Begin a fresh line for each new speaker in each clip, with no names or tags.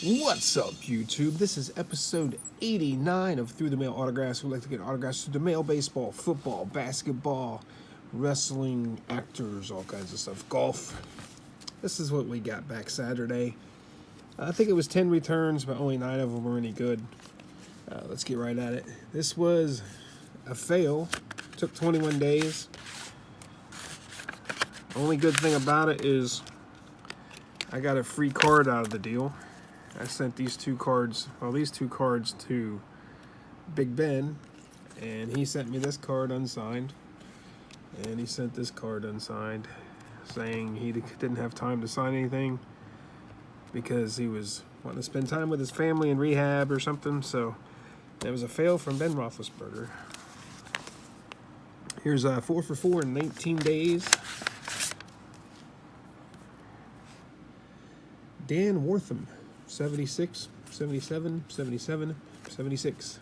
What's up, YouTube? This is episode 89 of Through the Mail Autographs. We like to get autographs through the mail: baseball, football, basketball, wrestling, actors, all kinds of stuff, golf. This is what we got back Saturday. I think it was 10 returns, but only 9 of them were any good. Let's get right at it. This was a fail. Took 21 days. Only good thing about it is I got a free card out of the deal. I sent these two cards to Big Ben, and he sent me this card unsigned, and he sent this card unsigned, saying he didn't have time to sign anything because he was wanting to spend time with his family in rehab or something. So it was a fail from Ben Roethlisberger. Here's 4 for 4 in 19 days. Dan Wortham, 76, 77, 77, 76.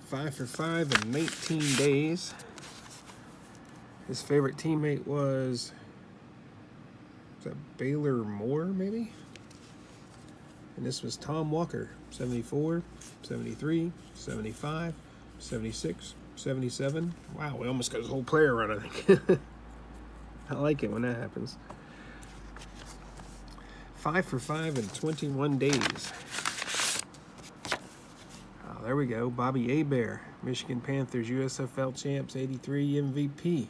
5 for 5 in 19 days. His favorite teammate was that Baylor Moore, maybe? And this was Tom Walker, 74, 73, 75, 76, 77. Wow, we almost got his whole player run, I think. I like it when that happens. 5 for 5 in 21 days. Oh, there we go. Bobby Hebert, Michigan Panthers, USFL champs, 83 MVP.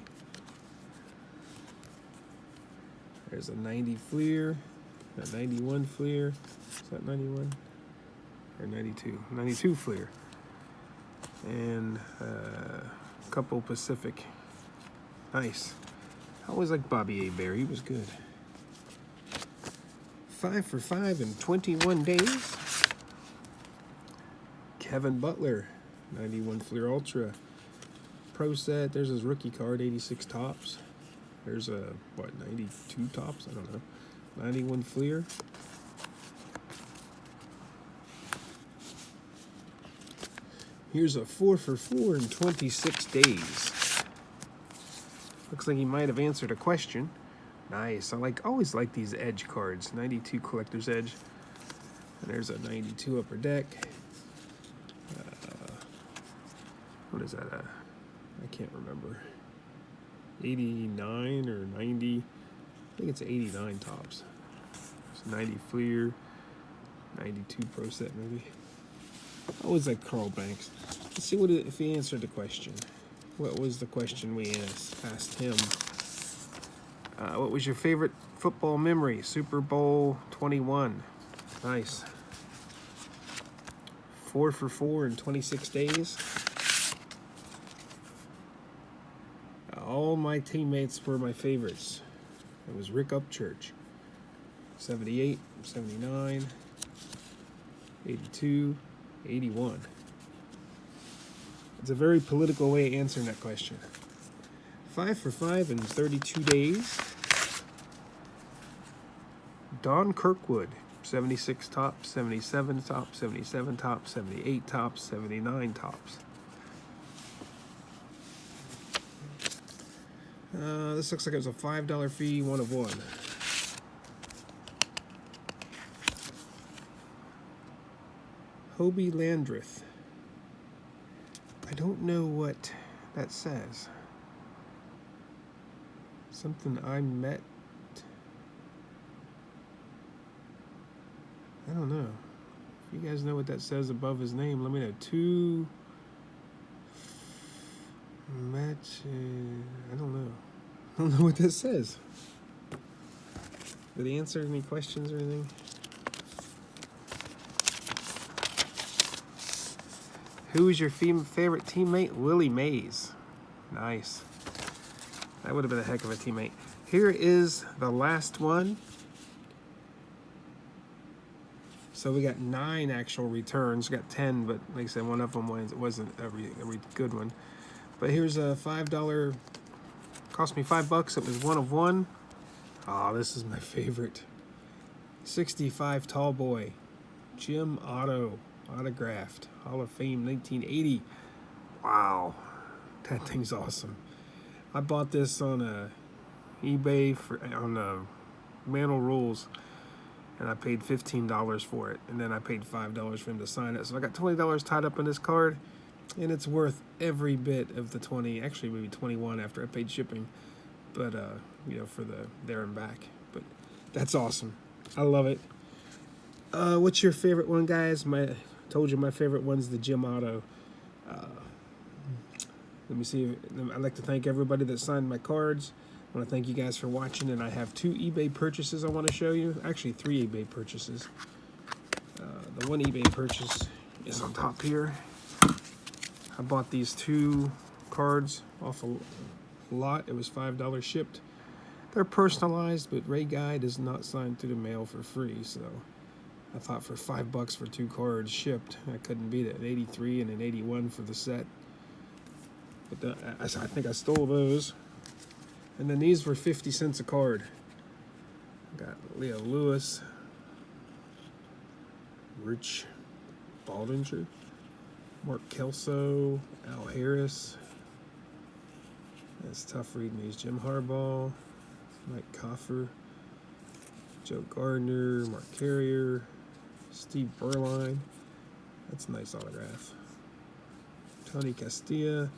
There's a 90 Fleer, a 91 Fleer. Is that 91? Or 92? 92 Fleer. And a couple Pacific. Nice. I always liked Bobby Hebert. He was good. 5 for 5 in 21 days. Kevin Butler, 91 Fleer Ultra. Pro set. There's his rookie card, 86 tops. There's a, 92 tops? I don't know. 91 Fleer. Here's a 4 for 4 in 26 days. Looks like he might have answered a question. Nice. Always like these edge cards. 92 Collector's Edge. And there's a 92 Upper Deck. What is that? I can't remember. 89 or 90. I think it's 89 tops. It's 90 Fleer. 92 Pro Set, maybe. I always like Carl Banks. Let's see if he answered the question. What was the question we asked him? What was your favorite football memory? Super Bowl 21. Nice. 4 for 4 in 26 days. All my teammates were my favorites. It was Rick Upchurch. 78, 79, 82, 81. It's a very political way of answering that question. 5 for 5 in 32 days. Don Kirkwood, 76 tops, 77 tops, 77 tops, 78 tops, 79 tops. This looks like it was a $5 fee, 1 of 1. Hobie Landreth. I don't know what that says. Something I met. I don't know. If you guys know what that says above his name, let me know. 2 matches. I don't know. I don't know what that says. Did he answer any questions or anything? Who is your favorite teammate? Willie Mays. Nice. That would have been a heck of a teammate. Here is the last one. So we got 9 actual returns. We got 10, but like I said, one of them wasn't a good one. But here's a $5. Cost me $5. It was 1 of 1. Oh, this is my favorite. 65 Tall Boy. Jim Otto. Autographed. Hall of Fame 1980. Wow. That thing's awesome. I bought this on eBay Mantle rules. And I paid $15 for it. And then I paid $5 for him to sign it. So I got $20 tied up in this card. And it's worth every bit of the 20, actually maybe 21 after I paid shipping. But, you know, for the there and back. But that's awesome. I love it. What's your favorite one, guys? Told you my favorite one's the Jim Auto. Let me see. I'd like to thank everybody that signed my cards. I want to thank you guys for watching, and I have 2 eBay purchases I want to show you. Actually, 3 eBay purchases. The one eBay purchase is on top here. I bought these 2 cards off a lot. It was $5 shipped. They're personalized, but Ray Guy does not sign through the mail for free, so I thought for $5 for 2 cards shipped, I couldn't beat it. An 83 and an 81 for the set. But I think I stole those. And then these were 50 cents a card. Got Leo Lewis, Rich Baldinger, Mark Kelso, Al Harris. That's tough reading these. Jim Harbaugh, Mike Coffer, Joe Gardner, Mark Carrier, Steve Berline. That's a nice autograph. Tony Castilla,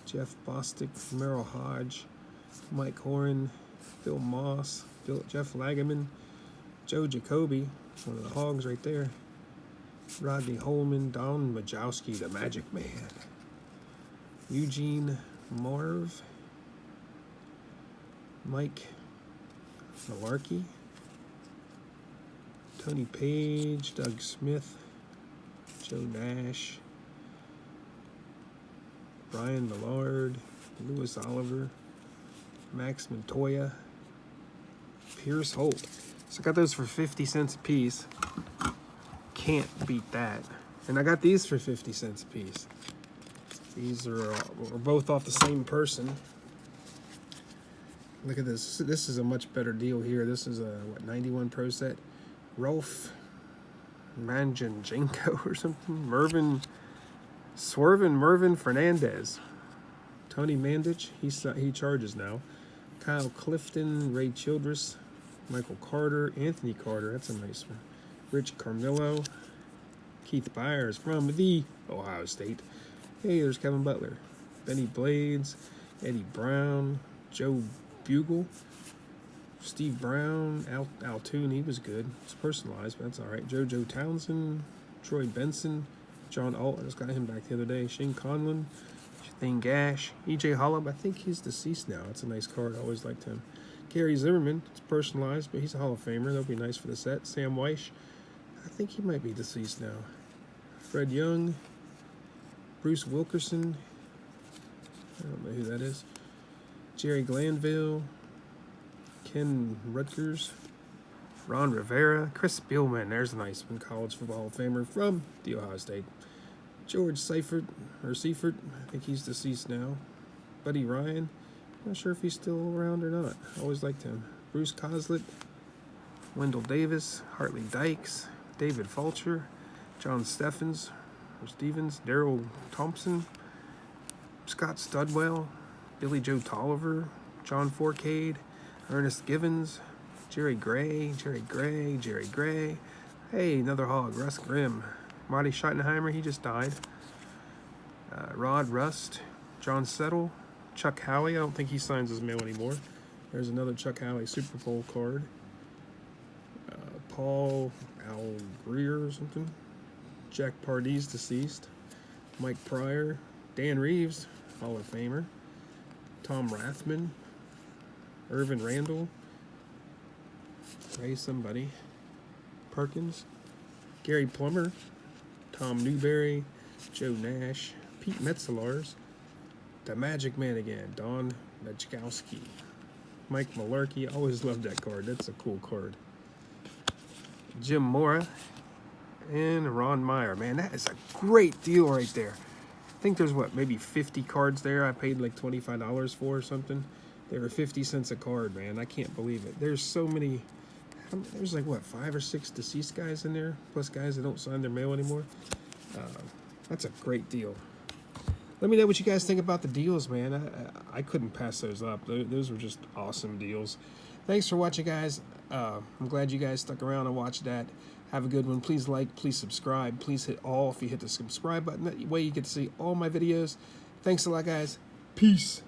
Jeff Bostic, Merrill Hodge, Mike Horan, Bill Moss, Jeff Lageman, Joe Jacoby, one of the Hogs right there, Rodney Holman, Don Majowski, the Magic Man, Eugene Marv, Mike Malarkey, Tony Page, Doug Smith, Joe Nash, Brian Millard, Lewis Oliver, Max Montoya, Pierce Holt. So I got those for 50 cents a piece. Can't beat that. And I got these for 50 cents a piece. These are both off the same person. Look at this. This is a much better deal here. This is a, 91 Pro set. Rolf Manjanjenko or something. Mervin Fernandez. Tony Mandich, he charges now. Kyle Clifton, Ray Childress, Michael Carter, Anthony Carter, that's a nice one. Rich Carmillo, Keith Byers from the Ohio State. Hey, there's Kevin Butler. Benny Blades, Eddie Brown, Joe Bugle, Steve Brown, Altoon, he was good. It's personalized, but that's all right. JoJo Townsend, Troy Benson, John Alt, I just got him back the other day. Shane Conlon, Thane Gash, E.J. Hollop, I think he's deceased now. It's a nice card, I always liked him. Gary Zimmerman, it's personalized, but he's a Hall of Famer. That'll be nice for the set. Sam Weish, I think he might be deceased now. Fred Young, Bruce Wilkerson, I don't know who that is. Jerry Glanville, Ken Rutgers, Ron Rivera, Chris Spielman, there's a nice one, College Football Hall of Famer from the Ohio State. George Seifert, I think he's deceased now. Buddy Ryan, not sure if he's still around or not. I always liked him. Bruce Coslett, Wendell Davis, Hartley Dykes, David Fulcher, John Stevens, Daryl Thompson, Scott Studwell, Billy Joe Tolliver, John Forcade, Ernest Givens, Jerry Gray. Hey, another Hog, Russ Grimm. Marty Schottenheimer, he just died. Rod Rust, John Settle, Chuck Howley, I don't think he signs his mail anymore. There's another Chuck Howley Super Bowl card. Paul Al Greer or something. Jack Pardee, deceased. Mike Pryor, Dan Reeves, Hall of Famer. Tom Rathman, Irvin Randall, Ray somebody, Perkins, Gary Plummer, Tom Newberry, Joe Nash, Pete Metzelaars, the Magic Man again, Don Majkowski, Mike Malarkey. I always loved that card. That's a cool card. Jim Mora and Ron Meyer. Man, that is a great deal right there. I think there's, maybe 50 cards there I paid like $25 for or something. They were 50 cents a card, man. I can't believe it. There's so many. There's like, 5 or 6 deceased guys in there, plus guys that don't sign their mail anymore. That's a great deal. Let me know what you guys think about the deals, man. I couldn't pass those up. Those were just awesome deals. Thanks for watching, guys. I'm glad you guys stuck around and watched that. Have a good one. Please like, please subscribe. Please hit all if you hit the subscribe button. That way you get to see all my videos. Thanks a lot, guys. Peace.